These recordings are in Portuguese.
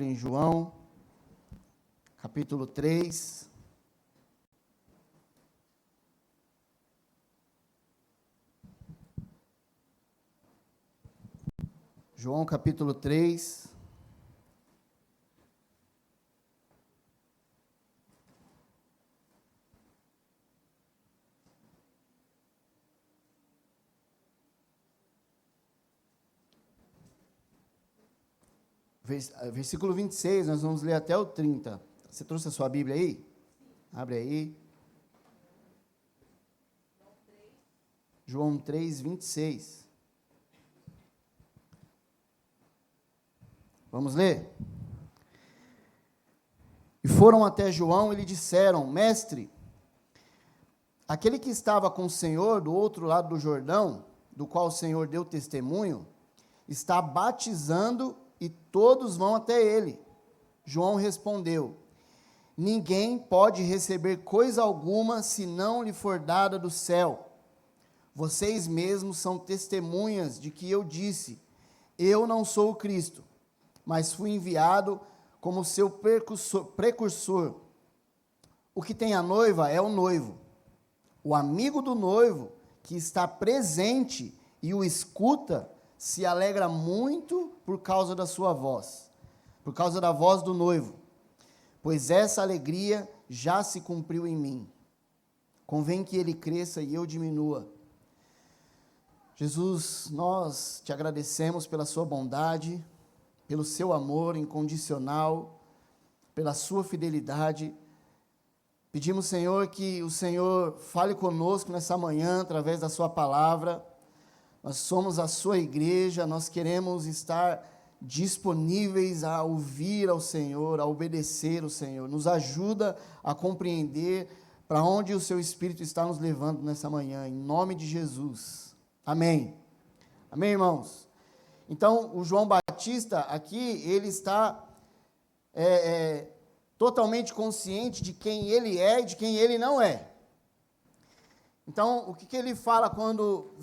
Em João, capítulo 3. João, capítulo 3. Versículo 26, nós vamos ler até o 30. Você trouxe a sua Bíblia aí? Abre aí. João 3, 26. Vamos ler? E foram até João e lhe disseram: Mestre, aquele que estava com o Senhor do outro lado do Jordão, do qual o Senhor deu testemunho, está batizando e todos vão até ele. João respondeu: Ninguém pode receber coisa alguma se não lhe for dada do céu. Vocês mesmos são testemunhas de que eu disse: Eu não sou o Cristo, mas fui enviado como seu precursor. O que tem a noiva é o noivo. O amigo do noivo, que está presente e o escuta, se alegra muito por causa da sua voz, por causa da voz do noivo, pois essa alegria já se cumpriu em mim. Convém que ele cresça e eu diminua. Jesus, nós te agradecemos pela sua bondade, pelo seu amor incondicional, pela sua fidelidade. Pedimos, Senhor, que o Senhor fale conosco nessa manhã, através da sua palavra. Nós somos a sua igreja, nós queremos estar disponíveis a ouvir ao Senhor, a obedecer ao Senhor. Nos ajuda a compreender para onde o seu Espírito está nos levando nessa manhã, em nome de Jesus. Amém. Amém, irmãos? Então, o João Batista aqui, ele está totalmente consciente de quem ele é e de quem ele não é. Então, o que ele fala quando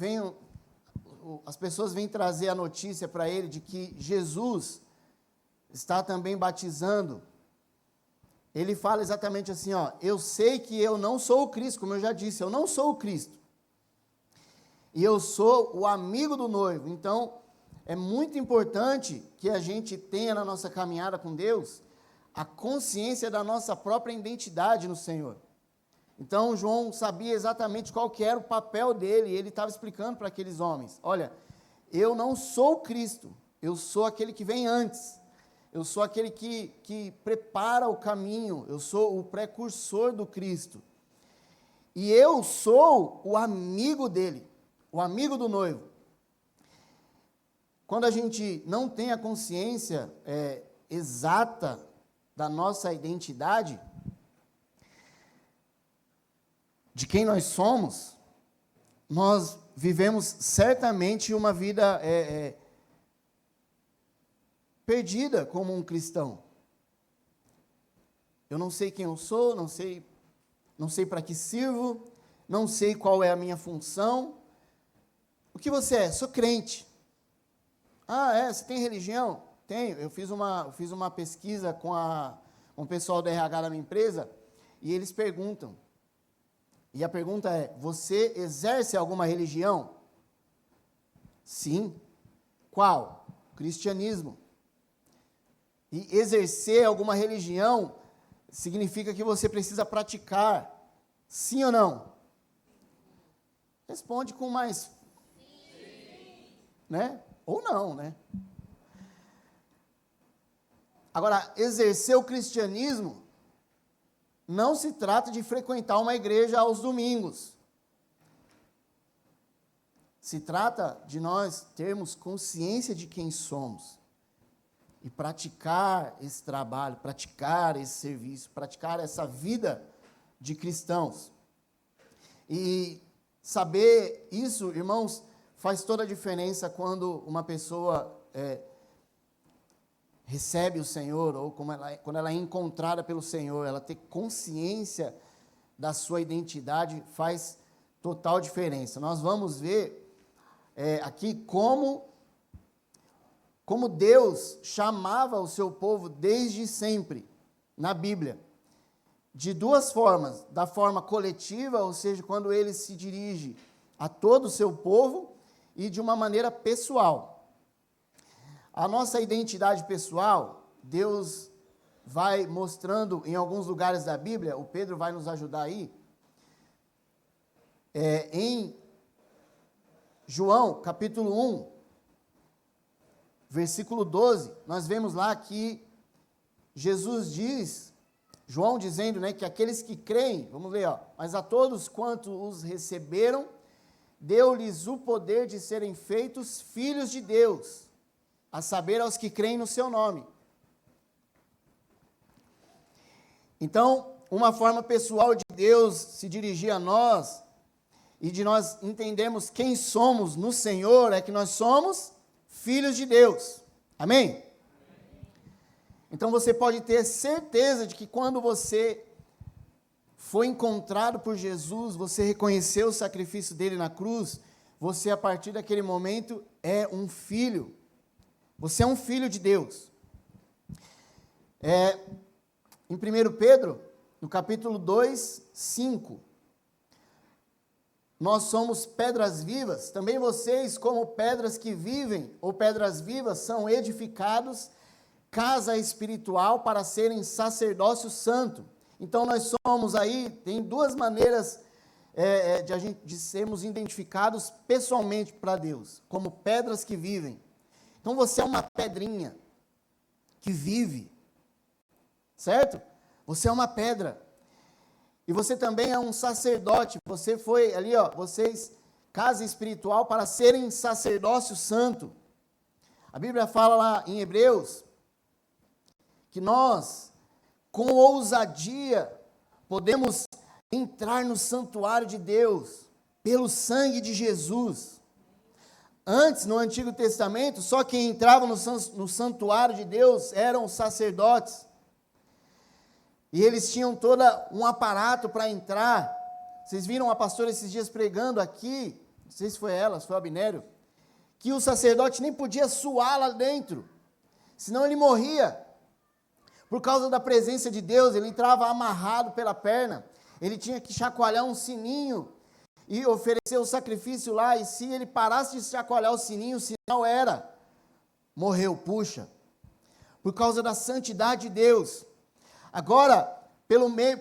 as pessoas vêm trazer a notícia para ele de que Jesus está também batizando? Ele fala exatamente assim, eu sei que eu não sou o Cristo, como eu já disse, eu não sou o Cristo. E eu sou o amigo do noivo. Então, é muito importante que a gente tenha na nossa caminhada com Deus a consciência da nossa própria identidade no Senhor. Então, João sabia exatamente qual que era o papel dele, e ele estava explicando para aqueles homens: olha, eu não sou o Cristo, eu sou aquele que vem antes, eu sou aquele que prepara o caminho, eu sou o precursor do Cristo, e eu sou o amigo dele, o amigo do noivo. Quando a gente não tem a consciência exata da nossa identidade, de quem nós somos, nós vivemos certamente uma vida perdida como um cristão. Eu não sei quem eu sou, não sei para que sirvo, não sei qual é a minha função. O que você é? Sou crente. Ah, você tem religião? Tenho. Eu fiz uma pesquisa com o pessoal do RH da minha empresa, e eles perguntam. E a pergunta é: você exerce alguma religião? Sim. Qual? Cristianismo. E exercer alguma religião significa que você precisa praticar. Sim ou não? Responde com mais. Sim. Né? Ou não, né? Agora, exercer o cristianismo não se trata de frequentar uma igreja aos domingos. Se trata de nós termos consciência de quem somos e praticar esse trabalho, praticar esse serviço, praticar essa vida de cristãos. E saber isso, irmãos, faz toda a diferença quando uma pessoa recebe o Senhor, ou quando ela é encontrada pelo Senhor. Ela ter consciência da sua identidade faz total diferença. Nós vamos ver aqui como como Deus chamava o seu povo desde sempre, na Bíblia, de duas formas, da forma coletiva, ou seja, quando ele se dirige a todo o seu povo, e de uma maneira pessoal. A nossa identidade pessoal, Deus vai mostrando em alguns lugares da Bíblia, o Pedro vai nos ajudar aí, em João, capítulo 1, versículo 12, nós vemos lá que Jesus diz, João dizendo, né, que aqueles que creem, vamos ler, mas a todos quanto os receberam, deu-lhes o poder de serem feitos filhos de Deus, a saber, aos que creem no seu nome. Então, uma forma pessoal de Deus se dirigir a nós, e de nós entendermos quem somos no Senhor, é que nós somos filhos de Deus. Amém? Então você pode ter certeza de que quando você foi encontrado por Jesus, você reconheceu o sacrifício dele na cruz, você a partir daquele momento é um filho. Você é um filho de Deus. Em 1 Pedro, no capítulo 2, 5, nós somos pedras vivas, também vocês, como pedras que vivem, ou pedras vivas, são edificados casa espiritual para serem sacerdócio santo. Então nós somos aí, tem duas maneiras de sermos identificados pessoalmente para Deus, como pedras que vivem. Então você é uma pedrinha que vive, certo? Você é uma pedra. E você também é um sacerdote, você foi ali, vocês, casa espiritual para serem sacerdócio santo. A Bíblia fala lá em Hebreus, que nós, com ousadia, podemos entrar no santuário de Deus, pelo sangue de Jesus. Antes, no Antigo Testamento, só quem entrava no santuário de Deus eram os sacerdotes. E eles tinham todo um aparato para entrar. Vocês viram a pastora esses dias pregando aqui, não sei se foi ela, se foi o Abinério, que o sacerdote nem podia suar lá dentro, senão ele morria. Por causa da presença de Deus, ele entrava amarrado pela perna, ele tinha que chacoalhar um sininho e oferecer o sacrifício lá, e se ele parasse de chacoalhar o sininho, o sinal era, morreu, puxa. Por causa da santidade de Deus. Agora,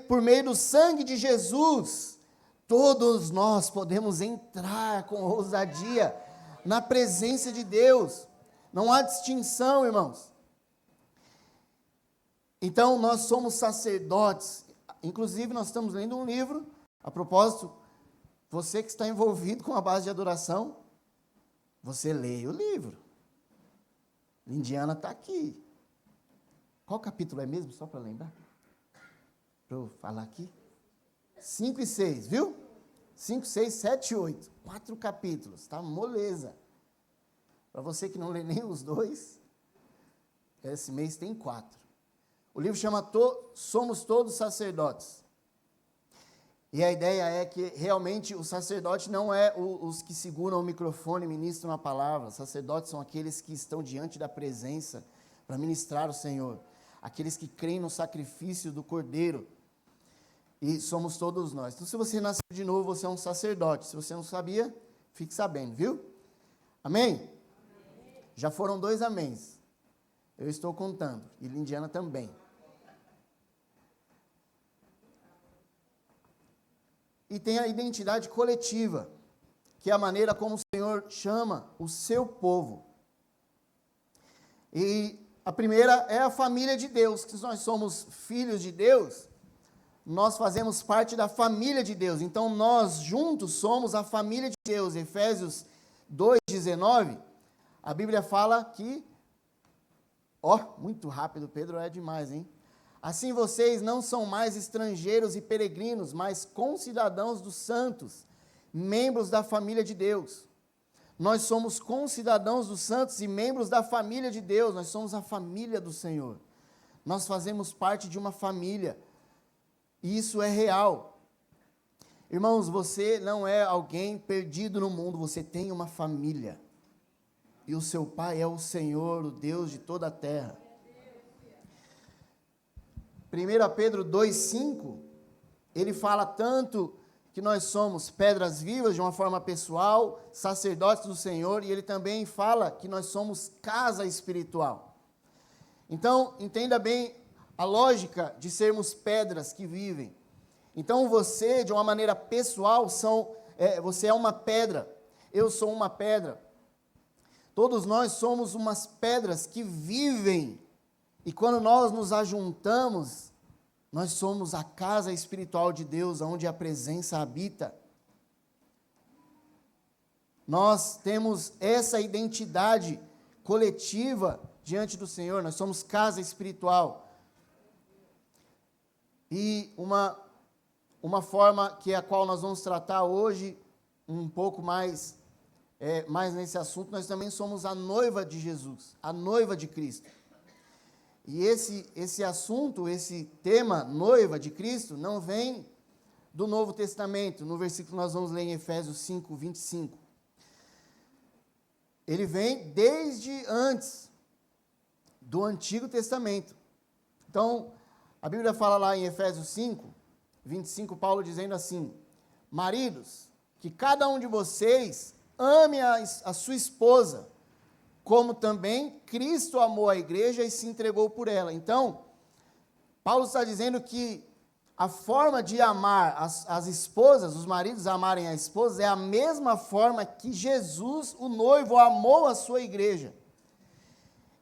por meio do sangue de Jesus, todos nós podemos entrar com ousadia na presença de Deus. Não há distinção, irmãos. Então, nós somos sacerdotes. Inclusive, nós estamos lendo um livro, a propósito, você que está envolvido com a base de adoração, você leia o livro. Lindiana está aqui. Qual capítulo é mesmo, só para lembrar? Para eu falar aqui? 5 e 6, viu? 5, 6, 7 e 8. 4 capítulos, tá? Moleza. Para você que não lê nem os dois, esse mês tem 4. O livro chama Somos Todos Sacerdotes. E a ideia é que realmente o sacerdote não é os que seguram o microfone e ministram a palavra. Os sacerdotes são aqueles que estão diante da presença para ministrar o Senhor. Aqueles que creem no sacrifício do Cordeiro. E somos todos nós. Então, se você nasceu de novo, você é um sacerdote. Se você não sabia, fique sabendo, viu? Amém? Já foram 2 améns. Eu estou contando. E Lindiana também. E tem a identidade coletiva, que é a maneira como o Senhor chama o seu povo. E a primeira é a família de Deus, que nós somos filhos de Deus, nós fazemos parte da família de Deus. Então, nós juntos somos a família de Deus. Efésios 2,19, a Bíblia fala que, muito rápido, Pedro é demais, hein? Assim vocês não são mais estrangeiros e peregrinos, mas concidadãos dos santos, membros da família de Deus. Nós somos concidadãos dos santos e membros da família de Deus, nós somos a família do Senhor. Nós fazemos parte de uma família, e isso é real. Irmãos, você não é alguém perdido no mundo, você tem uma família. e o seu pai é o Senhor, o Deus de toda a terra. 1 Pedro 2,5, ele fala tanto que nós somos pedras vivas de uma forma pessoal, sacerdotes do Senhor, e ele também fala que nós somos casa espiritual. Então, entenda bem a lógica de sermos pedras que vivem. Então, você, de uma maneira pessoal, você é uma pedra, eu sou uma pedra. Todos nós somos umas pedras que vivem, e quando nós nos ajuntamos, nós somos a casa espiritual de Deus, onde a presença habita. Nós temos essa identidade coletiva diante do Senhor, nós somos casa espiritual. E uma forma que é a qual nós vamos tratar hoje, um pouco mais nesse assunto, nós também somos a noiva de Jesus, a noiva de Cristo. E esse assunto, esse tema, noiva de Cristo, não vem do Novo Testamento, no versículo que nós vamos ler em Efésios 5, 25. Ele vem desde antes do Antigo Testamento. Então, a Bíblia fala lá em Efésios 5, 25, Paulo dizendo assim: maridos, que cada um de vocês ame a sua esposa, como também Cristo amou a igreja e se entregou por ela. Então, Paulo está dizendo que a forma de amar as esposas, os maridos amarem a esposa, é a mesma forma que Jesus, o noivo, amou a sua igreja.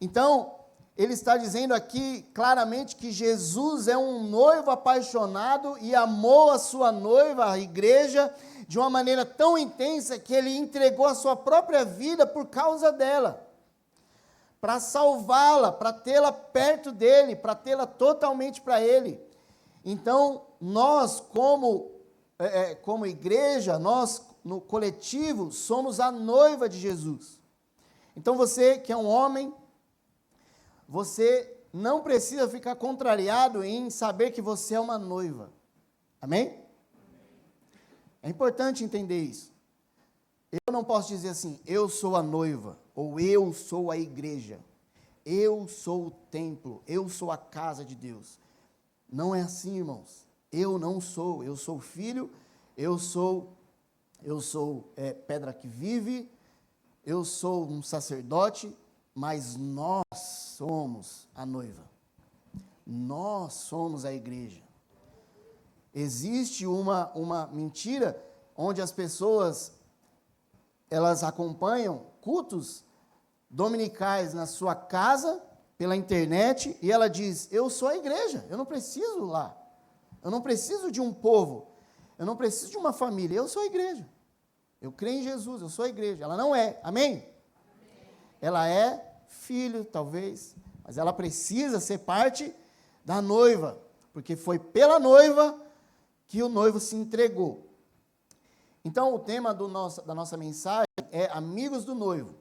Então, ele está dizendo aqui claramente que Jesus é um noivo apaixonado e amou a sua noiva, a igreja, de uma maneira tão intensa que ele entregou a sua própria vida por causa dela, para salvá-la, para tê-la perto dele, para tê-la totalmente para ele. Então, nós, como igreja, nós, no coletivo, somos a noiva de Jesus. Então, você que é um homem, você não precisa ficar contrariado em saber que você é uma noiva. Amém? É importante entender isso. Eu não posso dizer assim, eu sou a noiva, ou eu sou a igreja, eu sou o templo, eu sou a casa de Deus. Não é assim, irmãos. Eu não sou, eu sou filho, eu sou pedra que vive, eu sou um sacerdote, mas nós somos a noiva. Nós somos a igreja. Existe uma mentira onde as pessoas elas acompanham cultos dominicais na sua casa, pela internet, e ela diz, eu sou a igreja, eu não preciso lá, eu não preciso de um povo, eu não preciso de uma família, eu sou a igreja, eu creio em Jesus, eu sou a igreja. Ela não é, amém? Amém. Ela é filho, talvez, mas ela precisa ser parte da noiva, porque foi pela noiva que o noivo se entregou. Então, o tema da nossa mensagem é amigos do noivo.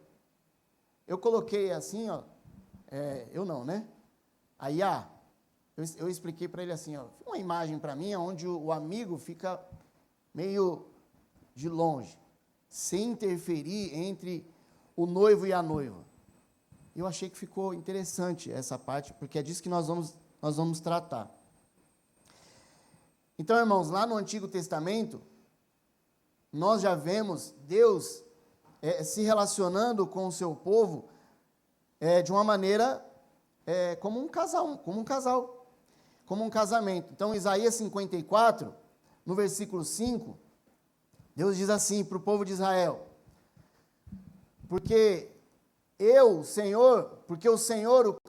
Eu coloquei assim, ó, eu não, né? Aí, eu expliquei para ele assim, ó, uma imagem para mim, onde o amigo fica meio de longe, sem interferir entre o noivo e a noiva. Eu achei que ficou interessante essa parte, porque é disso que nós vamos tratar. Então, irmãos, lá no Antigo Testamento, nós já vemos Deus se relacionando com o seu povo de uma maneira como um casal, como um casamento. Então, Isaías 54, no versículo 5, Deus diz assim para o povo de Israel: porque o Senhor,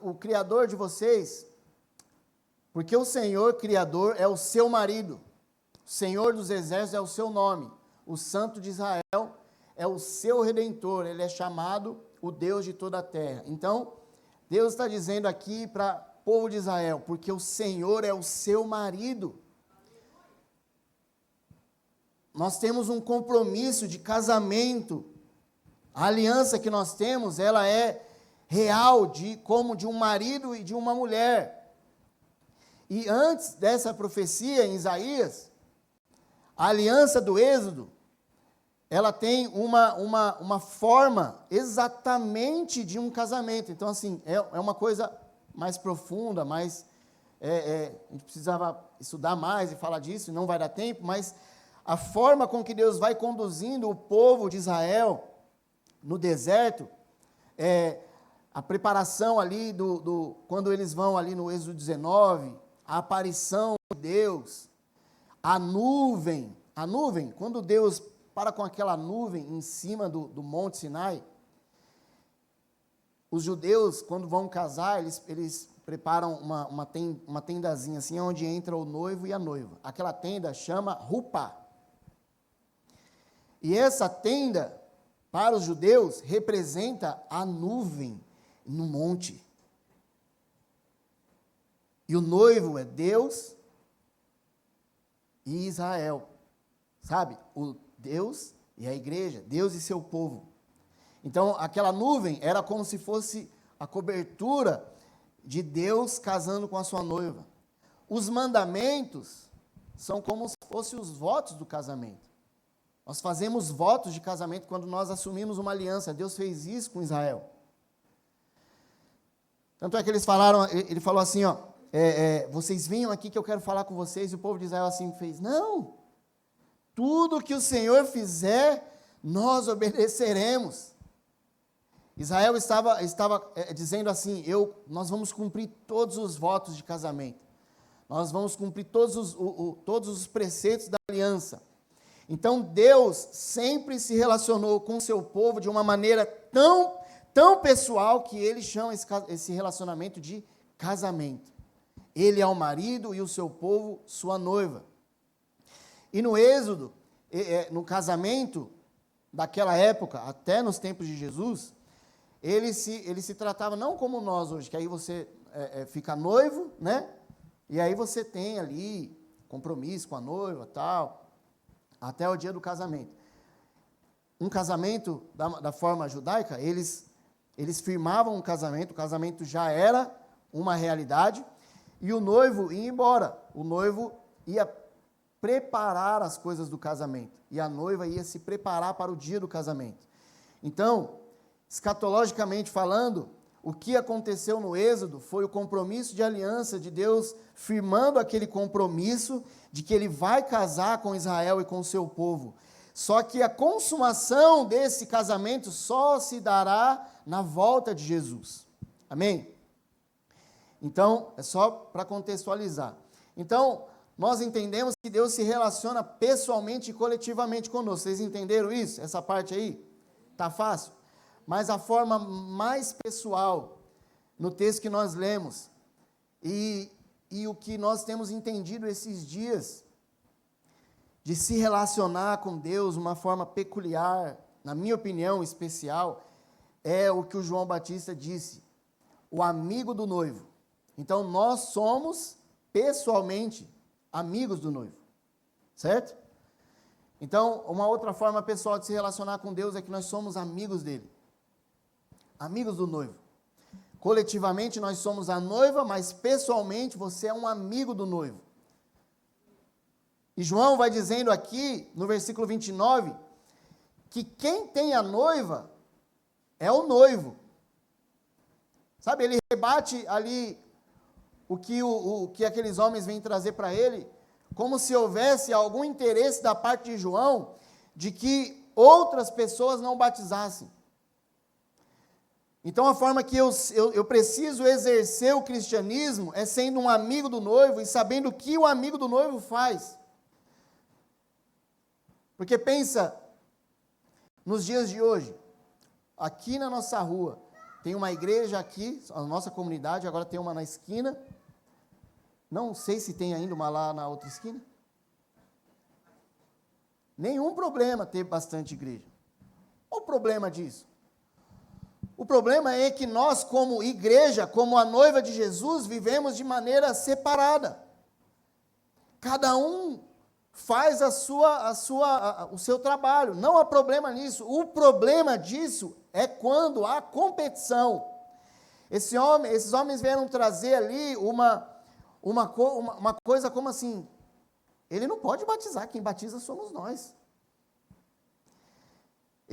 o Criador de vocês, porque o Senhor Criador é o seu marido, o Senhor dos Exércitos é o seu nome, o Santo de Israel é o seu Redentor, ele é chamado o Deus de toda a terra. Então, Deus está dizendo aqui para o povo de Israel, porque o Senhor é o seu marido. Nós temos um compromisso de casamento. A aliança que nós temos, ela é real, como de um marido e de uma mulher. E antes dessa profecia em Isaías, a aliança do Êxodo, ela tem uma forma exatamente de um casamento. Então, assim, é uma coisa mais profunda, mais... a gente precisava estudar mais e falar disso, não vai dar tempo, mas a forma com que Deus vai conduzindo o povo de Israel no deserto, a preparação ali quando eles vão ali no Êxodo 19, a aparição de Deus, a nuvem, quando Deus para com aquela nuvem em cima do Monte Sinai, os judeus, quando vão casar, eles preparam uma tendazinha assim, onde entra o noivo e a noiva. Aquela tenda chama Rupá. E essa tenda, para os judeus, representa a nuvem no monte. E o noivo é Deus e Israel. Sabe? O Deus e a igreja, Deus e seu povo. Então, aquela nuvem era como se fosse a cobertura de Deus casando com a sua noiva. Os mandamentos são como se fossem os votos do casamento. Nós fazemos votos de casamento quando nós assumimos uma aliança. Deus fez isso com Israel. Tanto é que ele falou assim, vocês venham aqui que eu quero falar com vocês, e o povo de Israel assim fez, não, tudo que o Senhor fizer, nós obedeceremos. Israel estava dizendo assim, nós vamos cumprir todos os votos de casamento, nós vamos cumprir todos os preceitos da aliança. Então Deus sempre se relacionou com o seu povo de uma maneira tão pessoal que ele chama esse relacionamento de casamento. Ele é o marido e o seu povo sua noiva. E no Êxodo, no casamento daquela época, até nos tempos de Jesus, ele se tratava não como nós hoje, que aí você fica noivo, né? E aí você tem ali compromisso com a noiva, tal, até o dia do casamento. Um casamento da forma judaica, eles firmavam um casamento, o casamento já era uma realidade, e o noivo ia embora. O noivo ia preparar as coisas do casamento, e a noiva ia se preparar para o dia do casamento. Então, escatologicamente falando, o que aconteceu no Êxodo foi o compromisso de aliança de Deus, firmando aquele compromisso de que ele vai casar com Israel e com o seu povo. Só que a consumação desse casamento só se dará na volta de Jesus. Amém? Então, é só para contextualizar. Então, nós entendemos que Deus se relaciona pessoalmente e coletivamente conosco. Vocês entenderam isso? Essa parte aí? Tá fácil? Mas a forma mais pessoal, no texto que nós lemos, e o que nós temos entendido esses dias, de se relacionar com Deus de uma forma peculiar, na minha opinião, especial, é o que o João Batista disse, o amigo do noivo. Então, nós somos, pessoalmente, amigos do noivo, certo? Então, uma outra forma pessoal de se relacionar com Deus é que nós somos amigos dele, amigos do noivo. Coletivamente, nós somos a noiva, mas pessoalmente, você é um amigo do noivo. E João vai dizendo aqui, no versículo 29, que quem tem a noiva é o noivo. Sabe, ele rebate ali o que aqueles homens vêm trazer para ele, como se houvesse algum interesse da parte de João de que outras pessoas não batizassem. Então, a forma que eu preciso exercer o cristianismo é sendo um amigo do noivo e sabendo o que o amigo do noivo faz. Porque pensa, nos dias de hoje, aqui na nossa rua, tem uma igreja aqui, a nossa comunidade, agora tem uma na esquina. Não sei se tem ainda uma lá na outra esquina. Nenhum problema ter bastante igreja. Qual o problema disso? O problema é que nós, como igreja, como a noiva de Jesus, vivemos de maneira separada. Cada um faz o seu trabalho. Não há problema nisso. O problema disso é quando há competição. Esses homens vieram trazer ali uma coisa como assim, ele não pode batizar, quem batiza somos nós.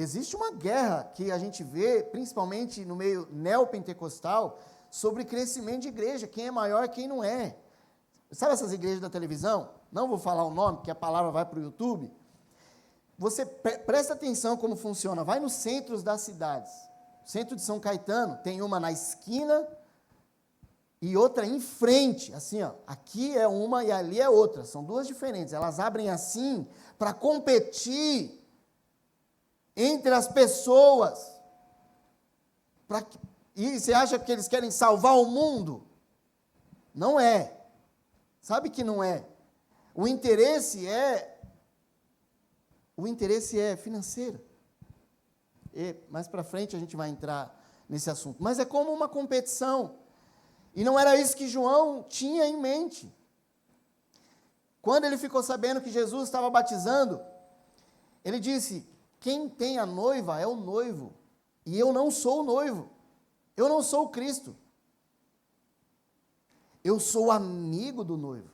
existe uma guerra que a gente vê, principalmente no meio neopentecostal, sobre crescimento de igreja, quem é maior, quem não é. Sabe essas igrejas da televisão? Não vou falar o nome, porque a palavra vai para o YouTube. Você presta atenção como funciona, vai nos centros das cidades. Centro de São Caetano, tem uma na esquina e outra em frente, assim, ó, aqui é uma e ali é outra, são duas diferentes, elas abrem assim para competir entre as pessoas. E você acha que eles querem salvar o mundo? Não é. Sabe que não é. O interesse é financeiro. E mais para frente a gente vai entrar nesse assunto. Mas é como uma competição. E não era isso que João tinha em mente. Quando ele ficou sabendo que Jesus estava batizando, ele disse: quem tem a noiva é o noivo, e eu não sou o noivo, eu não sou o Cristo, eu sou amigo do noivo.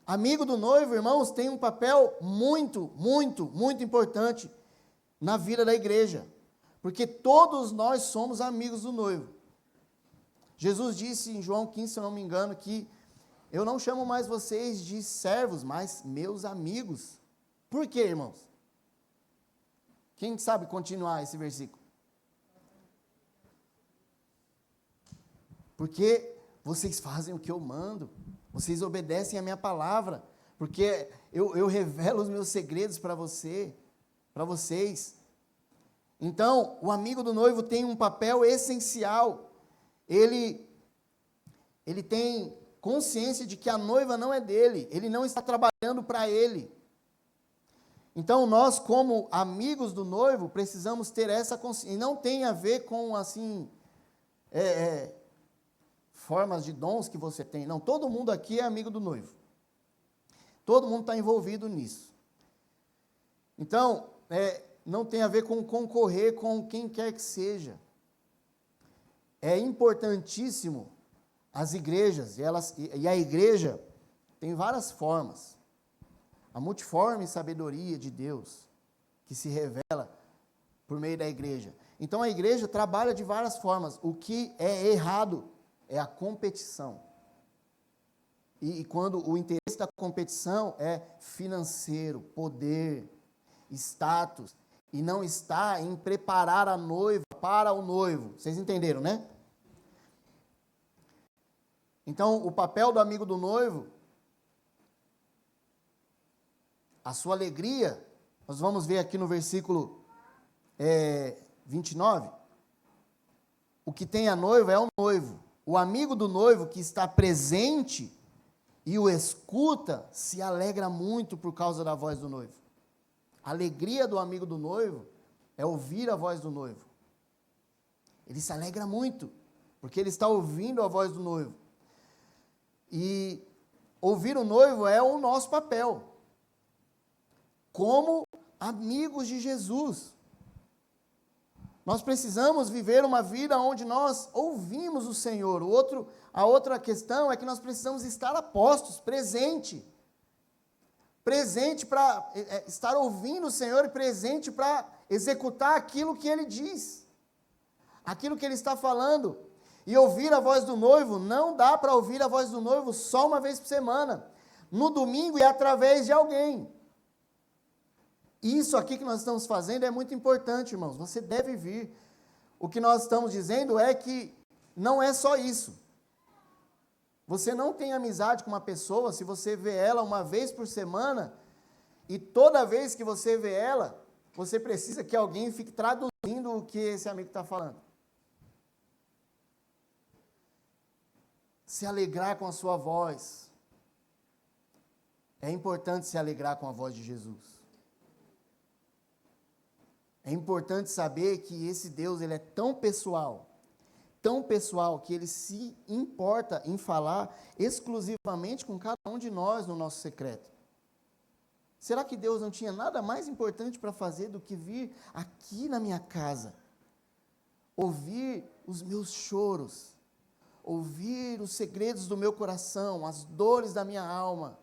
Amigo do noivo, irmãos, tem um papel muito, muito, muito importante na vida da igreja, porque todos nós somos amigos do noivo. Jesus disse em João 15, se eu não me engano, que eu não chamo mais vocês de servos, mas meus amigos. Por quê, irmãos? Quem sabe continuar esse versículo? Porque vocês fazem o que eu mando, vocês obedecem a minha palavra, porque eu revelo os meus segredos para vocês. Então, o amigo do noivo tem um papel essencial. Ele tem consciência de que a noiva não é dele, ele não está trabalhando para ele. Então, nós, como amigos do noivo, precisamos ter essa consciência. E não tem a ver com, assim, formas de dons que você tem. Não, todo mundo aqui é amigo do noivo. Todo mundo está envolvido nisso. Então, não tem a ver com concorrer com quem quer que seja. É importantíssimo as igrejas, e a igreja tem várias formas. A multiforme sabedoria de Deus, que se revela por meio da igreja. Então a igreja trabalha de várias formas. O que é errado é a competição. E quando o interesse da competição é financeiro, poder, status, e não está em preparar a noiva para o noivo. Vocês entenderam, né? Então, o papel do amigo do noivo, a sua alegria, nós vamos ver aqui no versículo 29, o que tem a noiva é o noivo. O amigo do noivo que está presente e o escuta, se alegra muito por causa da voz do noivo. A alegria do amigo do noivo é ouvir a voz do noivo. Ele se alegra muito, porque ele está ouvindo a voz do noivo. E ouvir o noivo é o nosso papel, como amigos de Jesus. Nós precisamos viver uma vida onde nós ouvimos o Senhor. A outra questão é que nós precisamos estar a postos, presente para estar ouvindo o Senhor e presente para executar aquilo que Ele diz, aquilo que Ele está falando. E ouvir a voz do noivo, não dá para ouvir a voz do noivo só uma vez por semana, no domingo e através de alguém. Isso aqui que nós estamos fazendo é muito importante, irmãos, você deve vir. O que nós estamos dizendo é que não é só isso. Você não tem amizade com uma pessoa se você vê ela uma vez por semana e toda vez que você vê ela, você precisa que alguém fique traduzindo o que esse amigo está falando. Se alegrar com a sua voz. É importante se alegrar com a voz de Jesus. É importante saber que esse Deus, ele é tão pessoal, que ele se importa em falar exclusivamente com cada um de nós no nosso secreto. Será que Deus não tinha nada mais importante para fazer do que vir aqui na minha casa, ouvir os meus choros, ouvir os segredos do meu coração, as dores da minha alma,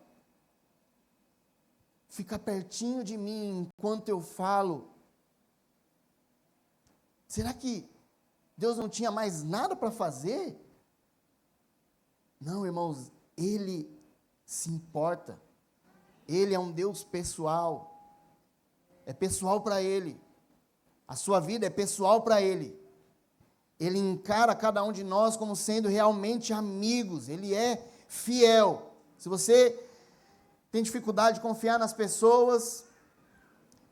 fica pertinho de mim enquanto eu falo. Será que Deus não tinha mais nada para fazer? Não, irmãos, Ele se importa. Ele é um Deus pessoal. É pessoal para Ele. A sua vida é pessoal para Ele. Ele encara cada um de nós como sendo realmente amigos. Ele é fiel. Se você tem dificuldade de confiar nas pessoas,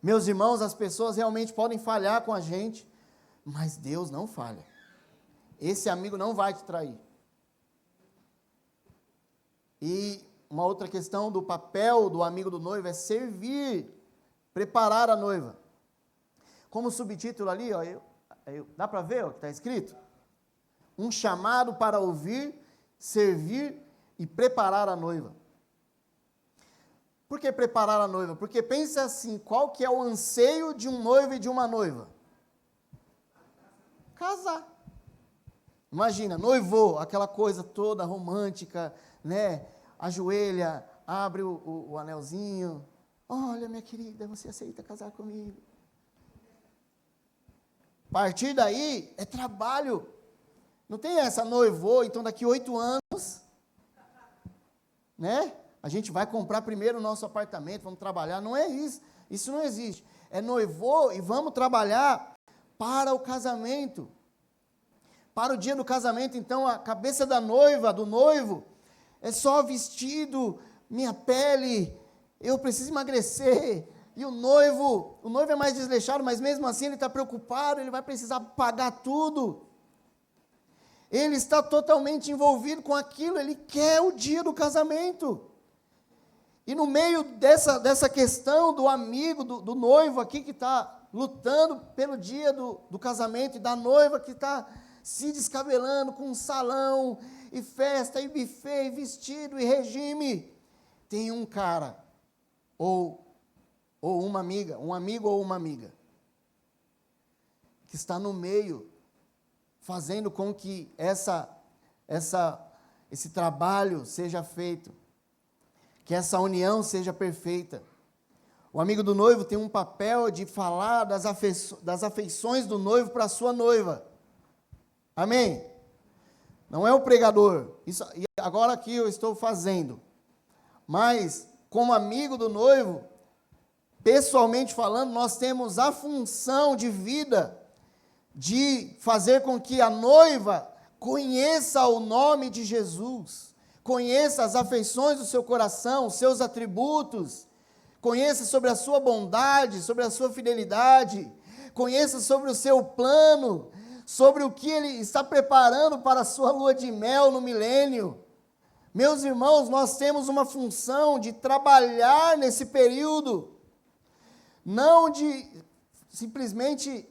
meus irmãos, as pessoas realmente podem falhar com a gente, mas Deus não falha. Esse amigo não vai te trair. E uma outra questão do papel do amigo do noivo é servir, preparar a noiva. Como subtítulo ali, ó, dá para ver o que está escrito? Um chamado para ouvir, servir e preparar a noiva. Por que preparar a noiva? Porque pensa assim, qual que é o anseio de um noivo e de uma noiva? Casar. Imagina, noivou, aquela coisa toda romântica, né? Ajoelha, abre o anelzinho. Olha, minha querida, você aceita casar comigo? A partir daí, é trabalho. Não tem essa, noivou, então daqui 8 anos, né? A gente vai comprar primeiro o nosso apartamento, vamos trabalhar. Não é isso, isso não existe. É noivou e vamos trabalhar para o casamento. Para o dia do casamento, então, a cabeça da noiva, do noivo, é só vestido, minha pele, eu preciso emagrecer. E o noivo é mais desleixado, mas mesmo assim ele está preocupado, ele vai precisar pagar tudo. Ele está totalmente envolvido com aquilo, ele quer o dia do casamento. E no meio dessa questão do amigo, do noivo aqui que está lutando pelo dia do casamento, e da noiva que está se descabelando com um salão, e festa, e buffet, e vestido, e regime, tem um cara, ou uma amiga, um amigo ou uma amiga, que está no meio, fazendo com que esse trabalho seja feito, que essa união seja perfeita. O amigo do noivo tem um papel de falar das afeições do noivo para a sua noiva. Amém? Não é o pregador. Isso, e agora aqui eu estou fazendo. Mas, como amigo do noivo, pessoalmente falando, nós temos a função de vida de fazer com que a noiva conheça o nome de Jesus, conheça as afeições do seu coração, os seus atributos, conheça sobre a sua bondade, sobre a sua fidelidade, conheça sobre o seu plano, sobre o que Ele está preparando para a sua lua de mel no milênio. Meus irmãos, nós temos uma função de trabalhar nesse período, não de simplesmente,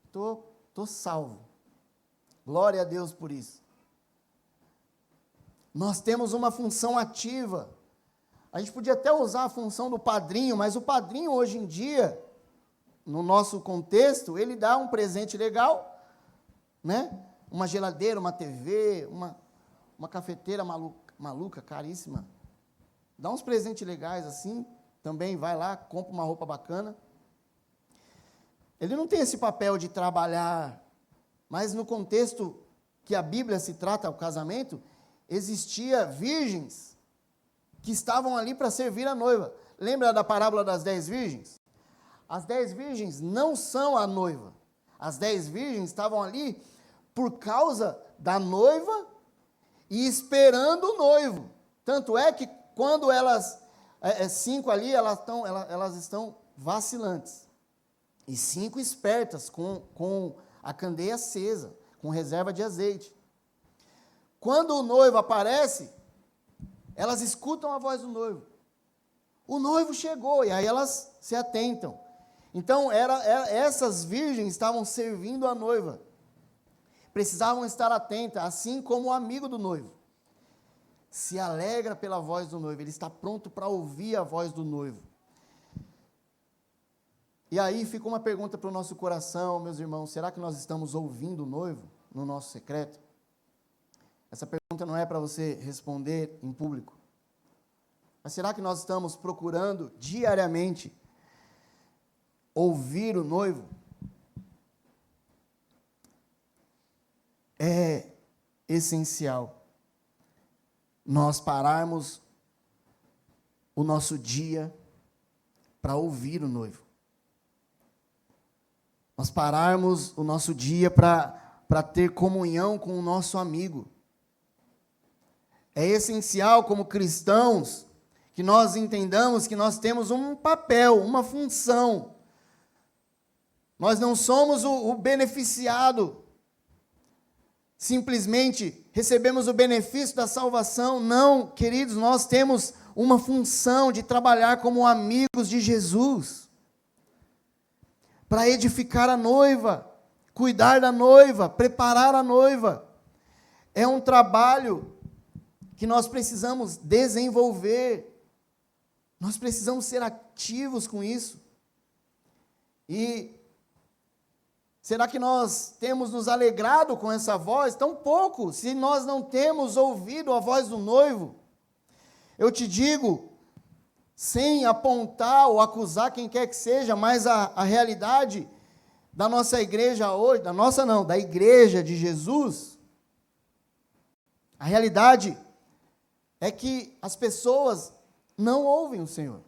estou salvo. Glória a Deus por isso. Nós temos uma função ativa. A gente podia até usar a função do padrinho, mas o padrinho hoje em dia, no nosso contexto, ele dá um presente legal, né? Uma geladeira, uma TV, uma cafeteira maluca, caríssima. Dá uns presentes legais assim, também vai lá, compra uma roupa bacana. Ele não tem esse papel de trabalhar, mas no contexto que a Bíblia se trata, o casamento, existia virgens que estavam ali para servir a noiva. Lembra da parábola das 10 virgens? As 10 virgens não são a noiva. As 10 virgens estavam ali por causa da noiva e esperando o noivo. Tanto é que quando elas, 5 ali, elas estão vacilantes. E 5 espertas, com a candeia acesa, com reserva de azeite. Quando o noivo aparece, elas escutam a voz do noivo. O noivo chegou, e aí elas se atentam. Então, essas virgens estavam servindo a noiva. Precisavam estar atentas, assim como o amigo do noivo. Se alegra pela voz do noivo, ele está pronto para ouvir a voz do noivo. E aí fica uma pergunta para o nosso coração, meus irmãos, será que nós estamos ouvindo o noivo no nosso secreto? Essa pergunta não é para você responder em público. Mas será que nós estamos procurando diariamente ouvir o noivo? É essencial nós pararmos o nosso dia para ouvir o noivo. Nós pararmos o nosso dia para ter comunhão com o nosso amigo. É essencial, como cristãos, que nós entendamos que nós temos um papel, uma função. Nós não somos o beneficiado. Simplesmente recebemos o benefício da salvação. Não, queridos, nós temos uma função de trabalhar como amigos de Jesus, para edificar a noiva, cuidar da noiva, preparar a noiva. É um trabalho que nós precisamos desenvolver. Nós precisamos ser ativos com isso. E será que nós temos nos alegrado com essa voz? Tão pouco, se nós não temos ouvido a voz do noivo. Eu te digo, sem apontar ou acusar quem quer que seja, mas a realidade da nossa igreja hoje, da igreja de Jesus, a realidade é que as pessoas não ouvem o Senhor.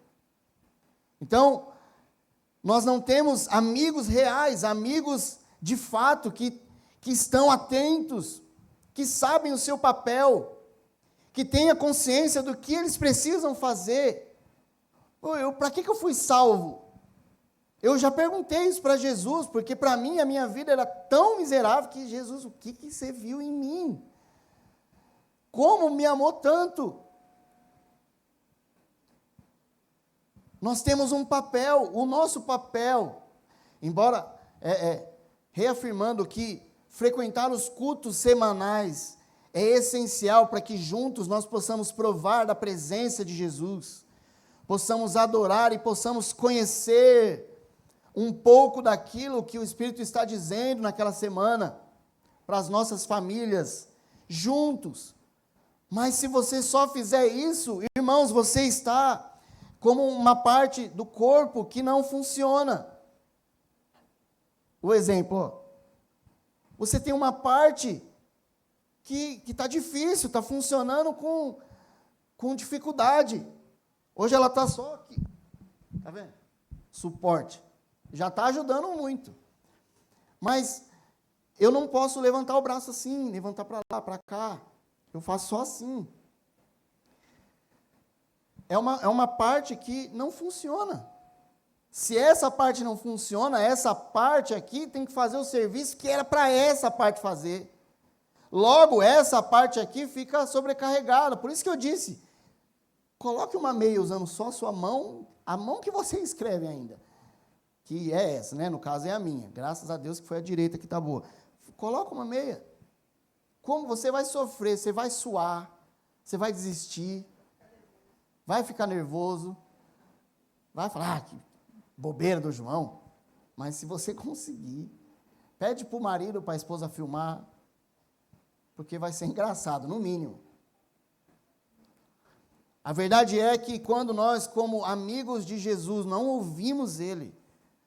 Então, nós não temos amigos reais, amigos de fato, que estão atentos, que sabem o seu papel, que têm a consciência do que eles precisam fazer. Para que eu fui salvo? Eu já perguntei isso para Jesus, porque para mim a minha vida era tão miserável que Jesus, o que você viu em mim? Como me amou tanto? Nós temos um papel, o nosso papel, embora reafirmando que frequentar os cultos semanais é essencial para que juntos nós possamos provar da presença de Jesus, possamos adorar e possamos conhecer um pouco daquilo que o Espírito está dizendo naquela semana, para as nossas famílias, juntos. Mas se você só fizer isso, irmãos, você está como uma parte do corpo que não funciona. O exemplo, você tem uma parte que está difícil, está funcionando com dificuldade. Hoje ela está só aqui, está vendo? Suporte. Já está ajudando muito. Mas eu não posso levantar o braço assim, levantar para lá, para cá. Eu faço só assim. É uma parte que não funciona. Se essa parte não funciona, essa parte aqui tem que fazer o serviço que era para essa parte fazer. Logo, essa parte aqui fica sobrecarregada. Por isso que eu disse, coloque uma meia usando só a sua mão, a mão que você escreve ainda. Que é essa, né? No caso é a minha. Graças a Deus que foi a direita que está boa. Coloca uma meia. Como você vai sofrer, você vai suar, você vai desistir, vai ficar nervoso, vai falar, que bobeira do João. Mas se você conseguir, pede para o marido, para a esposa filmar, porque vai ser engraçado, no mínimo. A verdade é que quando nós, como amigos de Jesus, não ouvimos Ele,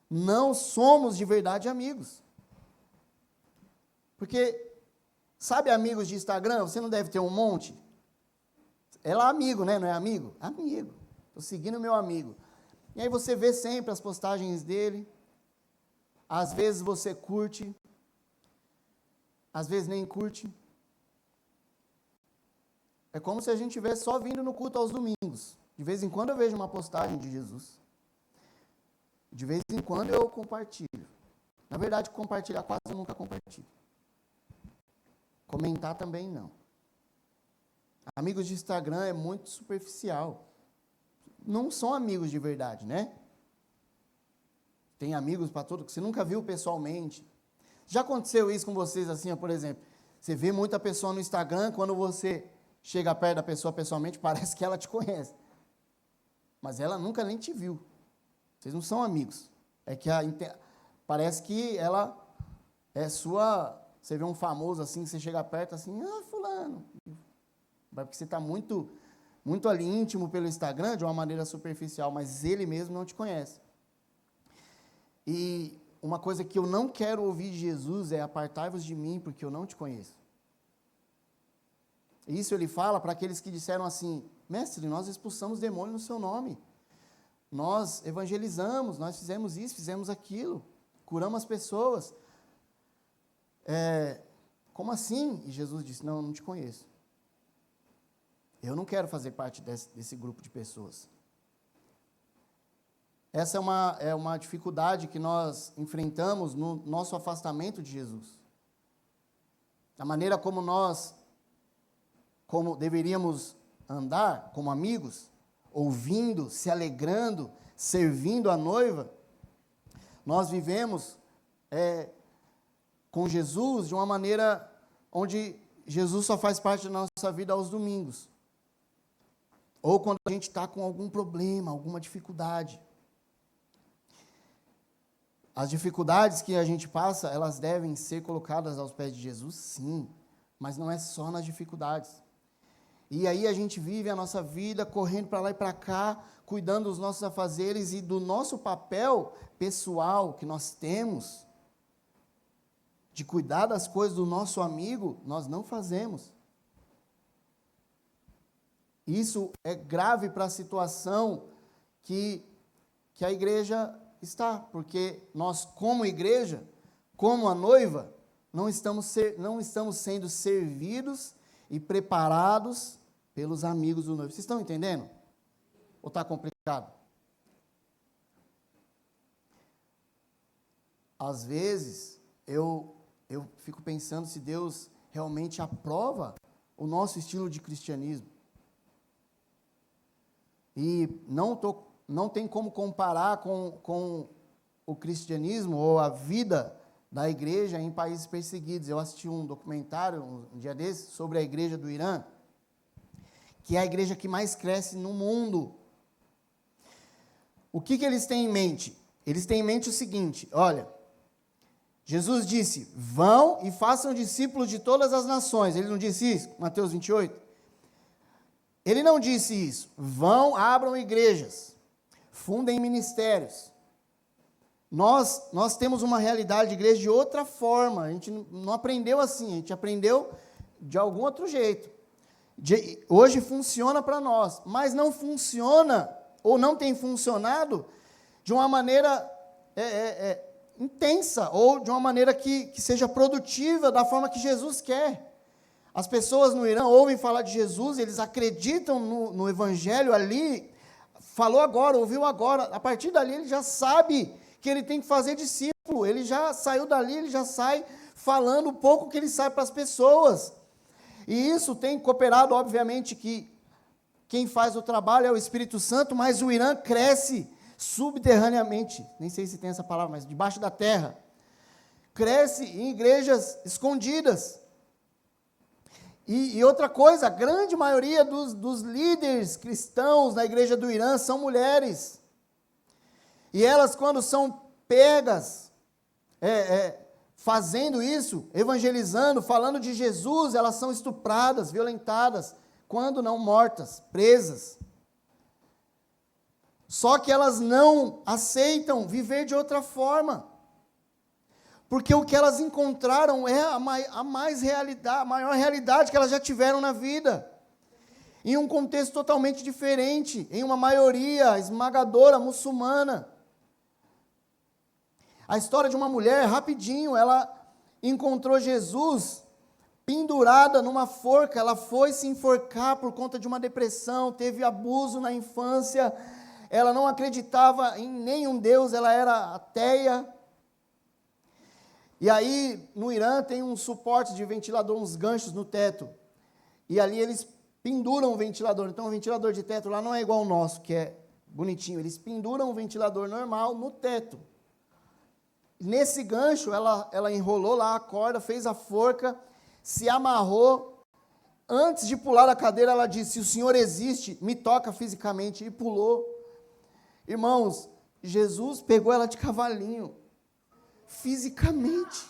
não somos de verdade amigos. Porque, sabe amigos de Instagram? Você não deve ter um monte? É lá amigo, né? Não é amigo? Amigo. Estou seguindo meu amigo. E aí você vê sempre as postagens dele. Às vezes você curte. Às vezes nem curte. É como se a gente estivesse só vindo no culto aos domingos. De vez em quando eu vejo uma postagem de Jesus. De vez em quando eu compartilho. Na verdade, compartilhar quase eu nunca compartilho. Comentar também não. Amigos de Instagram é muito superficial. Não são amigos de verdade, né? Tem amigos para todo que você nunca viu pessoalmente. Já aconteceu isso com vocês assim, ó, por exemplo? Você vê muita pessoa no Instagram, quando você chega perto da pessoa pessoalmente, parece que ela te conhece. Mas ela nunca nem te viu. Vocês não são amigos. É que parece que ela é sua... Você vê um famoso assim, você chega perto assim, fulano. Porque você está muito muito ali íntimo pelo Instagram, de uma maneira superficial, mas ele mesmo não te conhece. E uma coisa que eu não quero ouvir de Jesus é: apartai-vos de mim, porque eu não te conheço. Isso ele fala para aqueles que disseram assim: mestre, nós expulsamos demônios no seu nome. Nós evangelizamos, nós fizemos isso, fizemos aquilo, curamos as pessoas. Como assim? E Jesus disse: não, eu não te conheço. Eu não quero fazer parte desse grupo de pessoas. Essa é uma dificuldade que nós enfrentamos no nosso afastamento de Jesus. A maneira como deveríamos andar como amigos, ouvindo, se alegrando, servindo a noiva, nós vivemos com Jesus de uma maneira onde Jesus só faz parte da nossa vida aos domingos. Ou quando a gente está com algum problema, alguma dificuldade. As dificuldades que a gente passa, elas devem ser colocadas aos pés de Jesus, sim, mas não é só nas dificuldades. E aí a gente vive a nossa vida correndo para lá e para cá, cuidando dos nossos afazeres e do nosso papel pessoal que nós temos, de cuidar das coisas do nosso amigo, nós não fazemos. Isso é grave para a situação que a igreja está, porque nós, como igreja, como a noiva, não estamos sendo servidos e preparados pelos amigos do noivo. Vocês estão entendendo? Ou está complicado? Às vezes, eu fico pensando se Deus realmente aprova o nosso estilo de cristianismo. E não tem como comparar com o cristianismo ou a vida da igreja em países perseguidos. Eu assisti um documentário um dia desses sobre a igreja do Irã, que é a igreja que mais cresce no mundo. O que eles têm em mente? Eles têm em mente o seguinte: olha, Jesus disse: vão e façam discípulos de todas as nações. Ele não disse isso? Mateus 28. Ele não disse isso. Vão, abram igrejas, fundem ministérios. Nós temos uma realidade de igreja de outra forma. A gente não aprendeu assim, a gente aprendeu de algum outro jeito. Hoje funciona para nós, mas não funciona, ou não tem funcionado, de uma maneira intensa, ou de uma maneira que seja produtiva, da forma que Jesus quer. As pessoas no Irã ouvem falar de Jesus, eles acreditam no Evangelho ali, falou agora, ouviu agora, a partir dali ele já sabe que ele tem que fazer discípulo, ele já saiu dali, ele já sai falando o pouco que ele sabe para as pessoas. E isso tem cooperado, obviamente, que quem faz o trabalho é o Espírito Santo, mas o Irã cresce subterraneamente, nem sei se tem essa palavra, mas debaixo da terra. Cresce em igrejas escondidas. E outra coisa, a grande maioria dos líderes cristãos na igreja do Irã são mulheres. E elas, quando são pegas, fazendo isso, evangelizando, falando de Jesus, elas são estupradas, violentadas, quando não mortas, presas. Só que elas não aceitam viver de outra forma. Porque o que elas encontraram é a maior realidade que elas já tiveram na vida. Em um contexto totalmente diferente, em uma maioria esmagadora muçulmana. A história de uma mulher, rapidinho, ela encontrou Jesus pendurada numa forca, ela foi se enforcar por conta de uma depressão, teve abuso na infância, ela não acreditava em nenhum Deus, ela era ateia. E aí, no Irã, tem um suporte de ventilador, uns ganchos no teto. E ali eles penduram o ventilador. Então, o ventilador de teto lá não é igual ao nosso, que é bonitinho. Eles penduram o ventilador normal no teto. Nesse gancho, ela enrolou lá a corda, fez a forca, se amarrou. Antes de pular da cadeira, ela disse: se o Senhor existe, me toca fisicamente. E pulou. Irmãos, Jesus pegou ela de cavalinho. Fisicamente.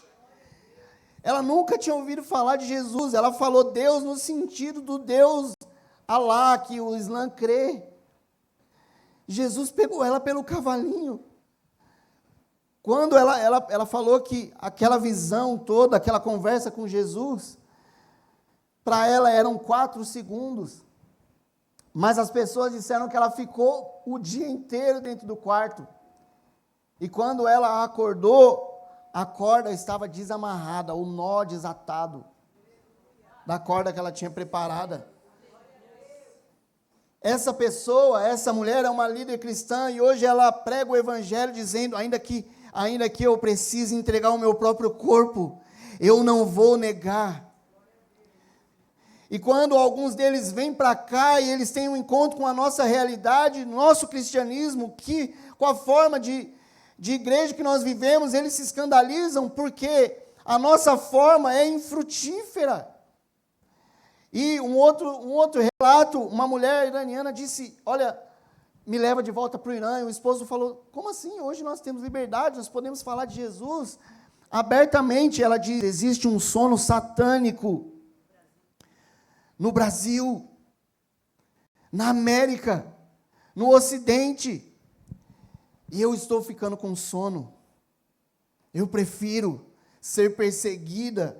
Ela nunca tinha ouvido falar de Jesus. Ela falou Deus no sentido do Deus Alá, que o Islã crê. Jesus pegou ela pelo cavalinho. Quando ela falou que aquela visão toda, aquela conversa com Jesus, para ela eram 4 segundos. Mas as pessoas disseram que ela ficou o dia inteiro dentro do quarto. E quando ela acordou, a corda estava desamarrada, o nó desatado da corda que ela tinha preparada. Essa pessoa, essa mulher é uma líder cristã e hoje ela prega o evangelho dizendo, ainda que eu precise entregar o meu próprio corpo, eu não vou negar. E quando alguns deles vêm para cá e eles têm um encontro com a nossa realidade, nosso cristianismo, que com a forma de igreja que nós vivemos, eles se escandalizam porque a nossa forma é infrutífera. E um outro relato, uma mulher iraniana disse, olha, me leva de volta para o Irã. E o esposo falou, como assim? Hoje nós temos liberdade, nós podemos falar de Jesus abertamente. Ela diz, existe um sono satânico no Brasil, na América, no Ocidente. E eu estou ficando com sono. Eu prefiro ser perseguida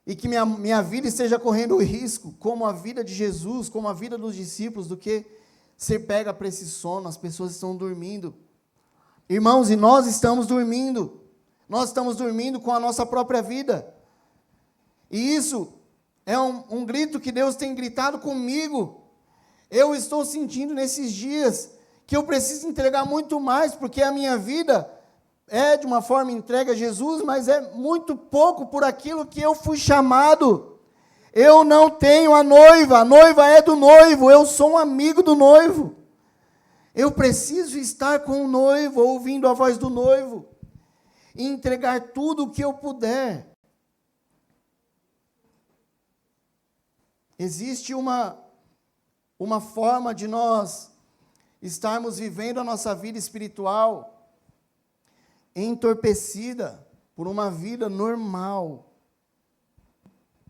e que minha vida esteja correndo risco, como a vida de Jesus, como a vida dos discípulos, do que ser pega para esse sono. As pessoas estão dormindo. Irmãos, e nós estamos dormindo. Nós estamos dormindo com a nossa própria vida. E isso é um grito que Deus tem gritado comigo. Eu estou sentindo nesses dias que eu preciso entregar muito mais, porque a minha vida é de uma forma entregue a Jesus, mas é muito pouco por aquilo que eu fui chamado. Eu não tenho a noiva é do noivo, eu sou um amigo do noivo. Eu preciso estar com o noivo, ouvindo a voz do noivo, e entregar tudo o que eu puder. Existe uma forma de nós estarmos vivendo a nossa vida espiritual entorpecida por uma vida normal,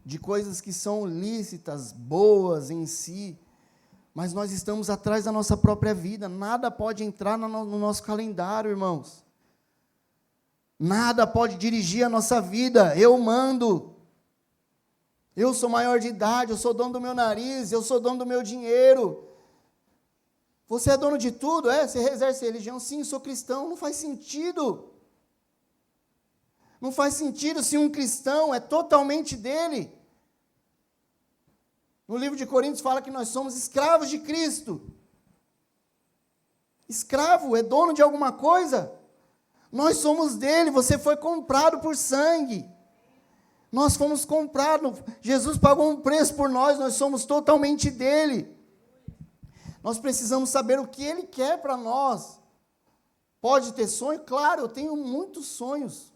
de coisas que são lícitas, boas em si, mas nós estamos atrás da nossa própria vida. Nada pode entrar no nosso calendário, irmãos. Nada pode dirigir a nossa vida. Eu mando. Eu sou maior de idade, eu sou dono do meu nariz, eu sou dono do meu dinheiro. Você é dono de tudo? Você exerce religião? Sim, sou cristão. Não faz sentido. Não faz sentido se um cristão é totalmente dele. No livro de Coríntios fala que nós somos escravos de Cristo. Escravo é dono de alguma coisa? Nós somos dele, você foi comprado por sangue. Nós fomos comprados, Jesus pagou um preço por nós somos totalmente dele. Nós precisamos saber o que ele quer para nós. Pode ter sonho? Claro, eu tenho muitos sonhos.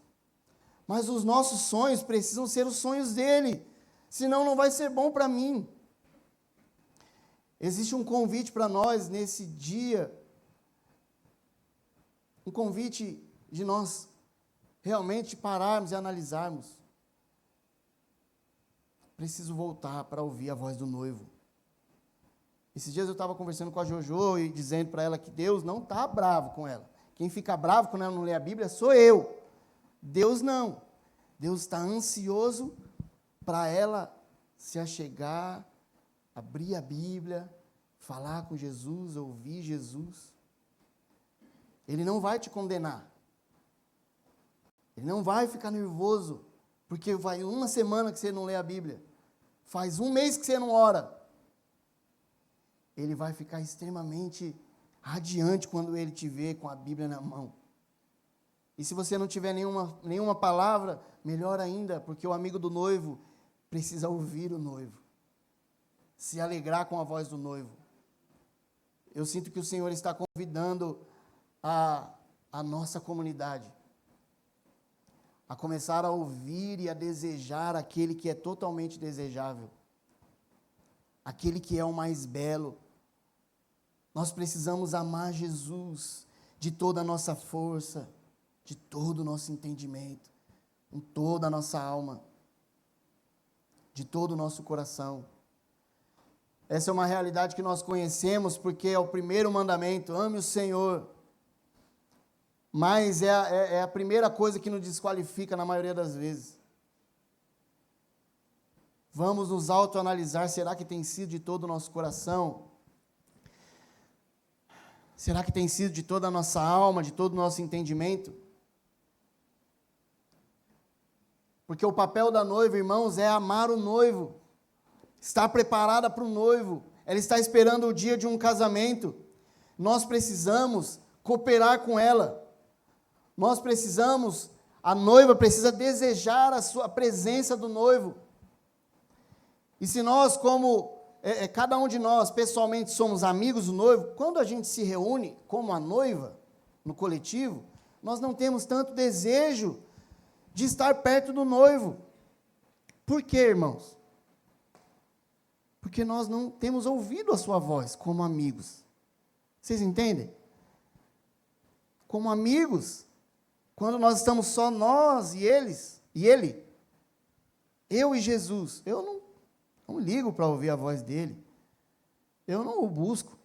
Mas os nossos sonhos precisam ser os sonhos dele. Senão não vai ser bom para mim. Existe um convite para nós nesse dia. Um convite de nós realmente pararmos e analisarmos. Preciso voltar para ouvir a voz do noivo. Esses dias eu estava conversando com a Jojo e dizendo para ela que Deus não está bravo com ela. Quem fica bravo quando ela não lê a Bíblia sou eu. Deus não. Deus está ansioso para ela se achegar, abrir a Bíblia, falar com Jesus, ouvir Jesus. Ele não vai te condenar. Ele não vai ficar nervoso, porque vai uma semana que você não lê a Bíblia. Faz um mês que você não ora. Ele vai ficar extremamente radiante quando ele te vê com a Bíblia na mão. E se você não tiver nenhuma palavra, melhor ainda, porque o amigo do noivo precisa ouvir o noivo. Se alegrar com a voz do noivo. Eu sinto que o Senhor está convidando a nossa comunidade a começar a ouvir e a desejar aquele que é totalmente desejável. Aquele que é o mais belo. Nós precisamos amar Jesus de toda a nossa força, de todo o nosso entendimento, com toda a nossa alma, de todo o nosso coração. Essa é uma realidade que nós conhecemos, porque é o primeiro mandamento, ame o Senhor. Mas é a primeira coisa que nos desqualifica na maioria das vezes. Vamos nos autoanalisar, será que tem sido de todo o nosso coração? Será que tem sido de toda a nossa alma, de todo o nosso entendimento? Porque o papel da noiva, irmãos, é amar o noivo, estar preparada para o noivo, ela está esperando o dia de um casamento, nós precisamos cooperar com ela, a noiva precisa desejar a presença do noivo, e se nós, cada um de nós, pessoalmente, somos amigos do noivo, quando a gente se reúne como a noiva, no coletivo, nós não temos tanto desejo de estar perto do noivo. Por quê, irmãos? Porque nós não temos ouvido a sua voz como amigos. Vocês entendem? Como amigos, quando nós estamos só nós e ele, eu e Jesus, eu não ligo para ouvir a voz dele. Eu não o busco.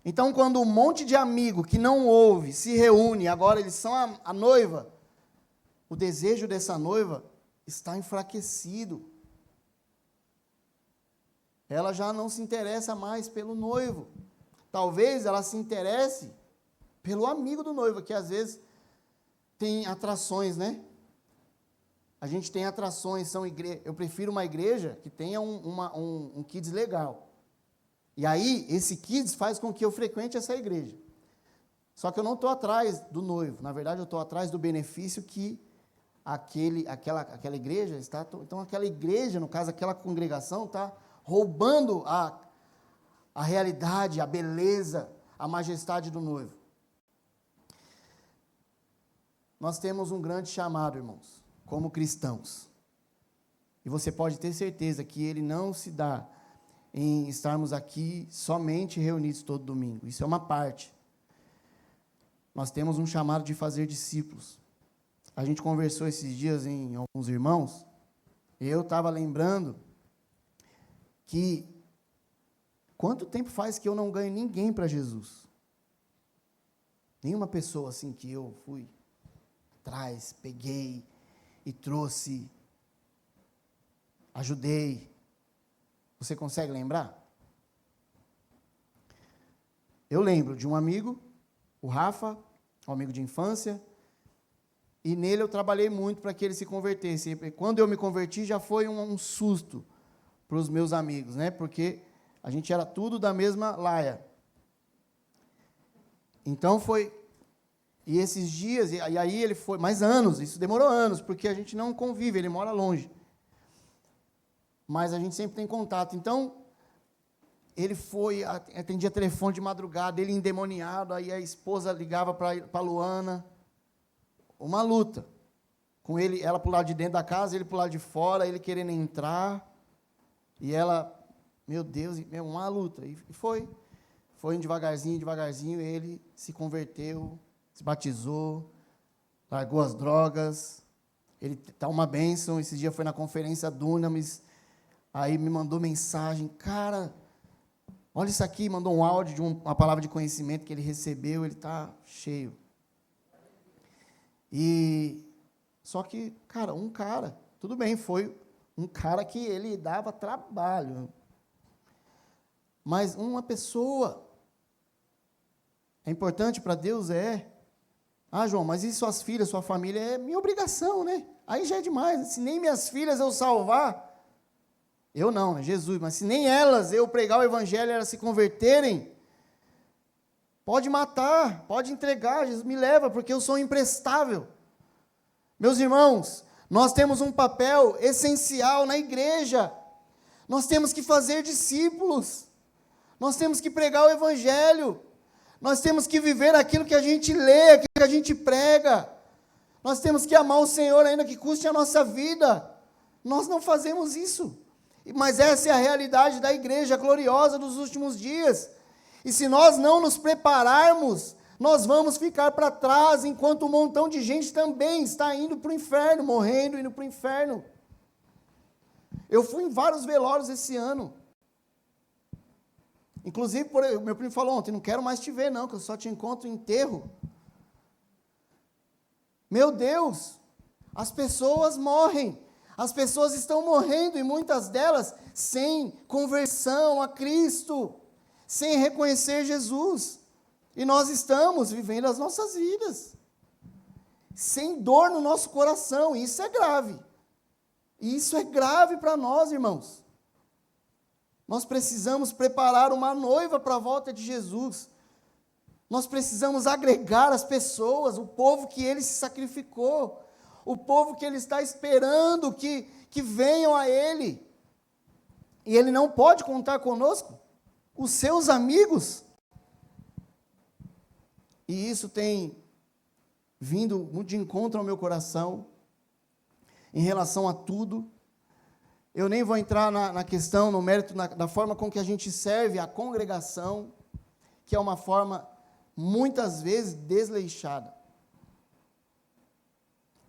Então, quando um monte de amigo que não ouve se reúne, agora eles são a noiva, o desejo dessa noiva está enfraquecido. Ela já não se interessa mais pelo noivo. Talvez ela se interesse pelo amigo do noivo, que às vezes tem atrações, né? A gente tem atrações, eu prefiro uma igreja que tenha um kids legal. E aí, esse kids faz com que eu frequente essa igreja. Só que eu não estou atrás do noivo, na verdade eu estou atrás do benefício que aquela igreja está... Então, aquela igreja, no caso, aquela congregação, está roubando a realidade, a beleza, a majestade do noivo. Nós temos um grande chamado, irmãos, como cristãos. E você pode ter certeza que ele não se dá em estarmos aqui somente reunidos todo domingo. Isso é uma parte. Nós temos um chamado de fazer discípulos. A gente conversou esses dias em alguns irmãos, e eu estava lembrando que quanto tempo faz que eu não ganho ninguém para Jesus? Nenhuma pessoa assim que eu fui atrás, peguei e trouxe, ajudei. Você consegue lembrar? Eu lembro de um amigo, o Rafa, um amigo de infância, e nele eu trabalhei muito para que ele se convertesse. E quando eu me converti, já foi um susto para os meus amigos, né? Porque a gente era tudo da mesma laia. Então foi... E esses dias, e aí ele foi... Mais anos, isso demorou anos, porque a gente não convive, ele mora longe. Mas a gente sempre tem contato. Então, ele foi, atendia telefone de madrugada, ele endemoniado, aí a esposa ligava para a Luana... Uma luta, com ele, ela para o lado de dentro da casa, ele para o lado de fora, ele querendo entrar, e ela, meu Deus, uma luta, e foi devagarzinho, ele se converteu, se batizou, largou as drogas, ele está uma bênção, esse dia foi na conferência Dunamis, aí me mandou mensagem, cara, olha isso aqui, mandou um áudio de uma palavra de conhecimento que ele recebeu, ele está cheio. Só que, tudo bem, foi um cara que ele dava trabalho. Mas uma pessoa é importante para Deus, João, mas e suas filhas, sua família? É minha obrigação, né? Aí já é demais. Se nem minhas filhas eu salvar, eu não, né? Jesus, mas se nem elas eu pregar o evangelho e elas se converterem, pode matar, pode entregar, Jesus me leva, porque eu sou imprestável. Meus irmãos, nós temos um papel essencial na igreja. Nós temos que fazer discípulos. Nós temos que pregar o evangelho. Nós temos que viver aquilo que a gente lê, aquilo que a gente prega. Nós temos que amar o Senhor ainda que custe a nossa vida. Nós não fazemos isso. Mas essa é a realidade da igreja gloriosa dos últimos dias. E se nós não nos prepararmos, nós vamos ficar para trás, enquanto um montão de gente também está indo para o inferno, morrendo, indo para o inferno. Eu fui em vários velórios esse ano. Inclusive, meu primo falou ontem, não quero mais te ver não, que eu só te encontro em enterro. Meu Deus, as pessoas morrem. As pessoas estão morrendo e muitas delas sem conversão a Cristo, sem reconhecer Jesus. E nós estamos vivendo as nossas vidas, sem dor no nosso coração, e isso é grave. E isso é grave para nós, irmãos. Nós precisamos preparar uma noiva para a volta de Jesus. Nós precisamos agregar as pessoas, o povo que ele se sacrificou, o povo que ele está esperando que venham a ele. E ele não pode contar conosco, os seus amigos. E isso tem vindo muito de encontro ao meu coração, em relação a tudo. Eu nem vou entrar na questão, no mérito, da forma com que a gente serve a congregação, que é uma forma, muitas vezes, desleixada.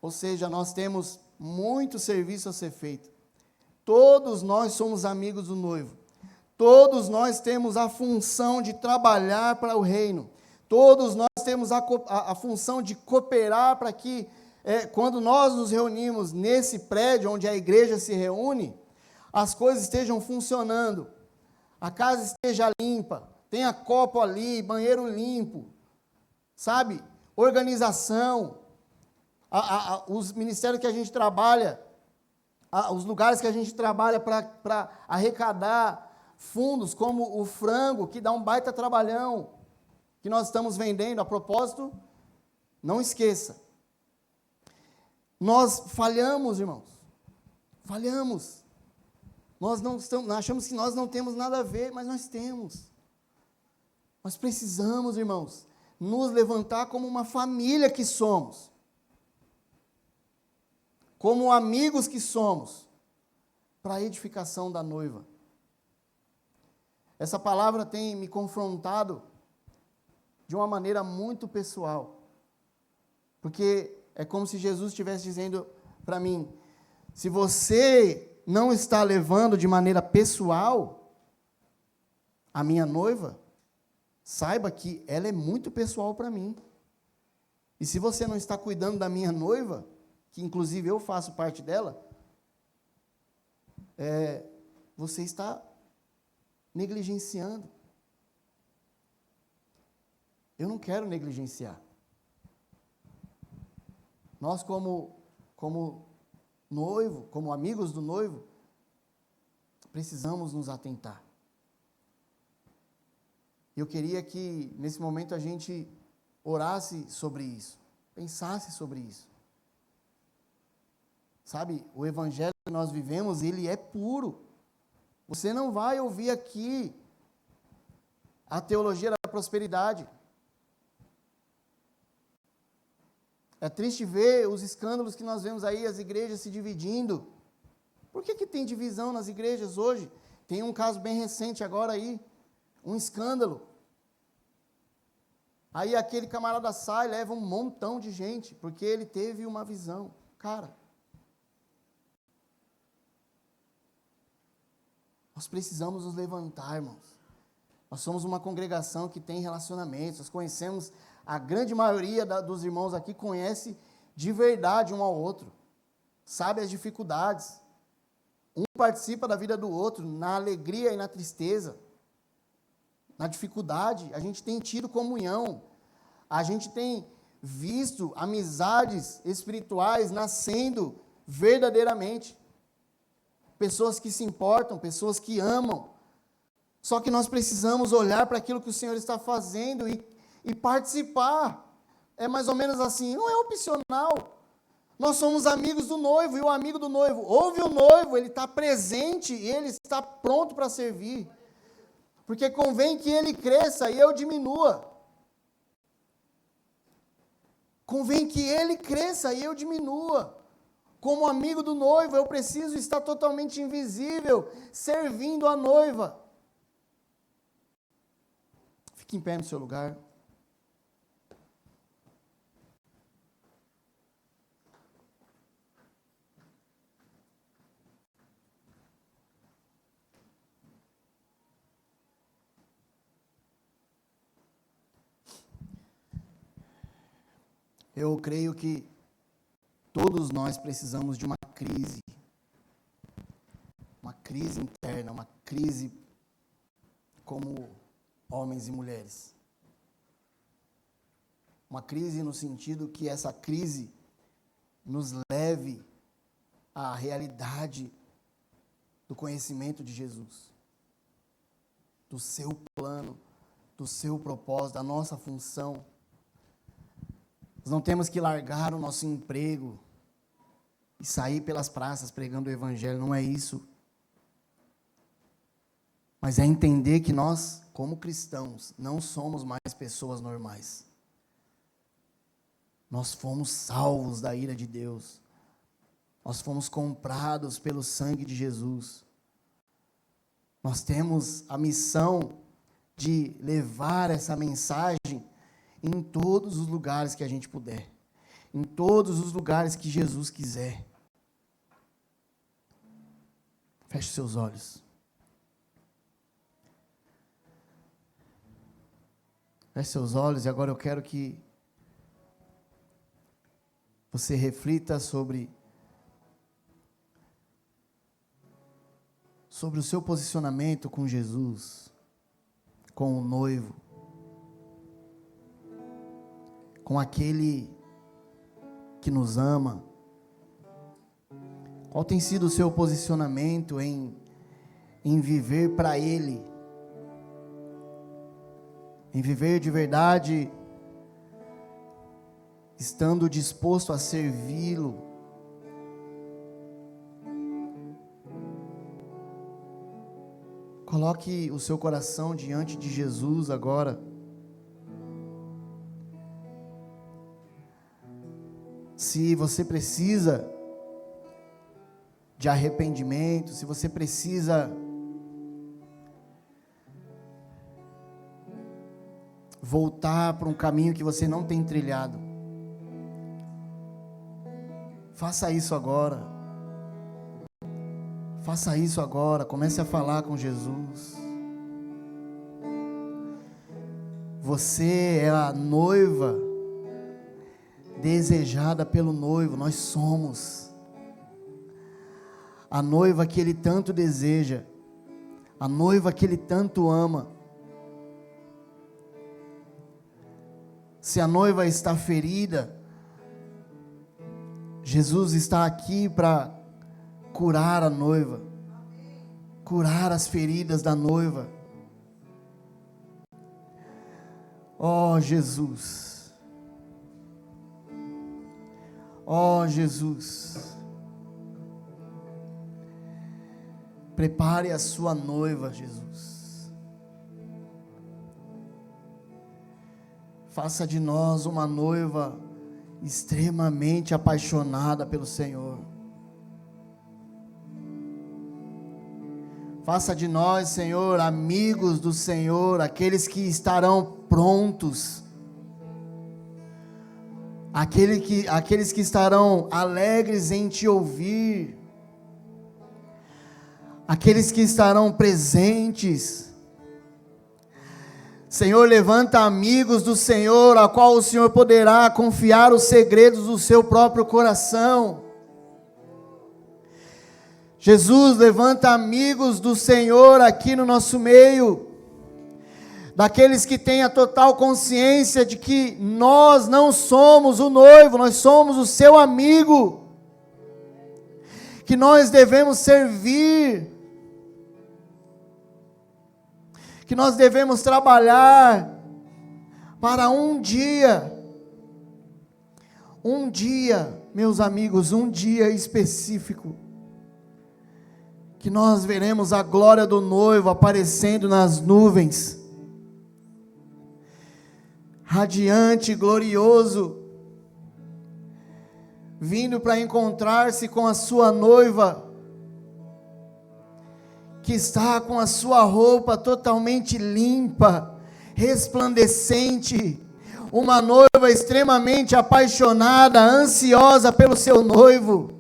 Ou seja, nós temos muito serviço a ser feito. Todos nós somos amigos do noivo. Todos nós temos a função de trabalhar para o reino. Todos nós temos a função de cooperar para que, quando nós nos reunimos nesse prédio onde a igreja se reúne, as coisas estejam funcionando, a casa esteja limpa, tenha copo ali, banheiro limpo, sabe? Organização, os ministérios que a gente trabalha, os lugares que a gente trabalha para arrecadar fundos, como o frango, que dá um baita trabalhão, que nós estamos vendendo. A propósito, não esqueça, nós falhamos, irmãos, falhamos. Nós achamos que nós não temos nada a ver, mas nós temos. Nós precisamos, irmãos, nos levantar como uma família que somos, como amigos que somos, para a edificação da noiva. Essa palavra tem me confrontado de uma maneira muito pessoal, porque é como se Jesus estivesse dizendo para mim: se você não está levando de maneira pessoal a minha noiva, saiba que ela é muito pessoal para mim. E se você não está cuidando da minha noiva, que inclusive eu faço parte dela, você está negligenciando. Eu não quero negligenciar. Nós, como noivo, como amigos do noivo, precisamos nos atentar. Eu queria que, nesse momento, a gente orasse sobre isso, pensasse sobre isso. Sabe, o evangelho que nós vivemos, ele é puro. Você não vai ouvir aqui a teologia da prosperidade. É triste ver os escândalos que nós vemos aí, as igrejas se dividindo. Por que tem divisão nas igrejas hoje? Tem um caso bem recente agora aí, um escândalo. Aí aquele camarada sai, leva um montão de gente, porque ele teve uma visão. Cara, nós precisamos nos levantar, irmãos. Nós somos uma congregação que tem relacionamentos, nós conhecemos, a grande maioria dos irmãos aqui conhece de verdade um ao outro, sabe as dificuldades. Um participa da vida do outro, na alegria e na tristeza, na dificuldade. A gente tem tido comunhão, a gente tem visto amizades espirituais nascendo verdadeiramente. Pessoas que se importam, pessoas que amam. Só que nós precisamos olhar para aquilo que o Senhor está fazendo e participar. É mais ou menos assim, não é opcional. Nós somos amigos do noivo, e o amigo do noivo ouve o noivo, ele está presente, ele está pronto para servir. Porque convém que ele cresça e eu diminua. Convém que ele cresça e eu diminua. Como amigo do noivo, eu preciso estar totalmente invisível, servindo a noiva. Fique em pé no seu lugar. Eu creio que todos nós precisamos de uma crise interna, uma crise como homens e mulheres. Uma crise no sentido que essa crise nos leve à realidade do conhecimento de Jesus, do seu plano, do seu propósito, da nossa função. Nós não temos que largar o nosso emprego e sair pelas praças pregando o Evangelho, não é isso. Mas é entender que nós, como cristãos, não somos mais pessoas normais. Nós fomos salvos da ira de Deus. Nós fomos comprados pelo sangue de Jesus. Nós temos a missão de levar essa mensagem em todos os lugares que a gente puder. Em todos os lugares que Jesus quiser. Feche seus olhos. Feche seus olhos e agora eu quero que você reflita sobre o seu posicionamento com Jesus, com o noivo, com aquele que nos ama. Qual tem sido o seu posicionamento em viver para Ele? Em viver de verdade, estando disposto a servi-lo. Coloque o seu coração diante de Jesus agora. Se você precisa de arrependimento, se você precisa voltar para um caminho que você não tem trilhado, faça isso agora. Faça isso agora. Comece a falar com Jesus. Você é a noiva desejada pelo noivo. Nós somos a noiva que Ele tanto deseja, a noiva que Ele tanto ama. Se a noiva está ferida, Jesus está aqui para curar a noiva, curar as feridas da noiva. Oh Jesus, oh Jesus, prepare a sua noiva, Jesus. Faça de nós uma noiva extremamente apaixonada pelo Senhor. Faça de nós, Senhor, amigos do Senhor, aqueles que estarão prontos, aqueles que estarão alegres em te ouvir, aqueles que estarão presentes. Senhor, levanta amigos do Senhor, a qual o Senhor poderá confiar os segredos do seu próprio coração. Jesus, levanta amigos do Senhor aqui no nosso meio, daqueles que têm a total consciência de que nós não somos o noivo, nós somos o seu amigo, que nós devemos servir, que nós devemos trabalhar para um dia, meus amigos, um dia específico, que nós veremos a glória do noivo aparecendo nas nuvens, radiante, glorioso, vindo para encontrar-se com a sua noiva, que está com a sua roupa totalmente limpa, resplandecente, uma noiva extremamente apaixonada, ansiosa pelo seu noivo,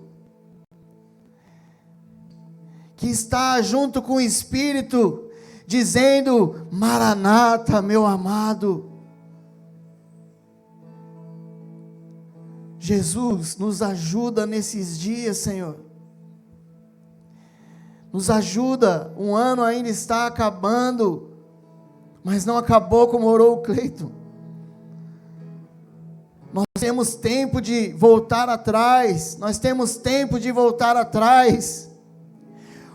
que está junto com o Espírito, dizendo: Maranata, meu amado. Jesus, nos ajuda nesses dias, Senhor. Nos ajuda, um ano ainda está acabando, mas não acabou como orou o Cleiton. Nós temos tempo de voltar atrás,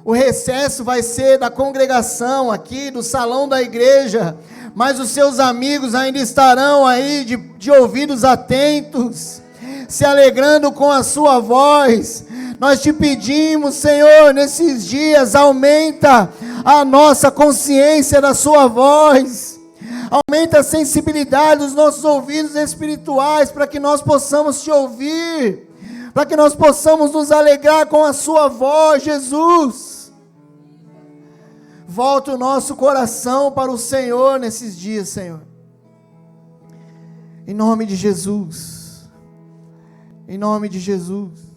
O recesso vai ser da congregação aqui, do salão da igreja, mas os seus amigos ainda estarão aí de ouvidos atentos, se alegrando com a sua voz. Nós te pedimos, Senhor, nesses dias, aumenta a nossa consciência da sua voz, aumenta a sensibilidade dos nossos ouvidos espirituais, para que nós possamos te ouvir, para que nós possamos nos alegrar com a sua voz, Jesus. Volta o nosso coração para o Senhor nesses dias, Senhor. Em nome de Jesus. Em nome de Jesus.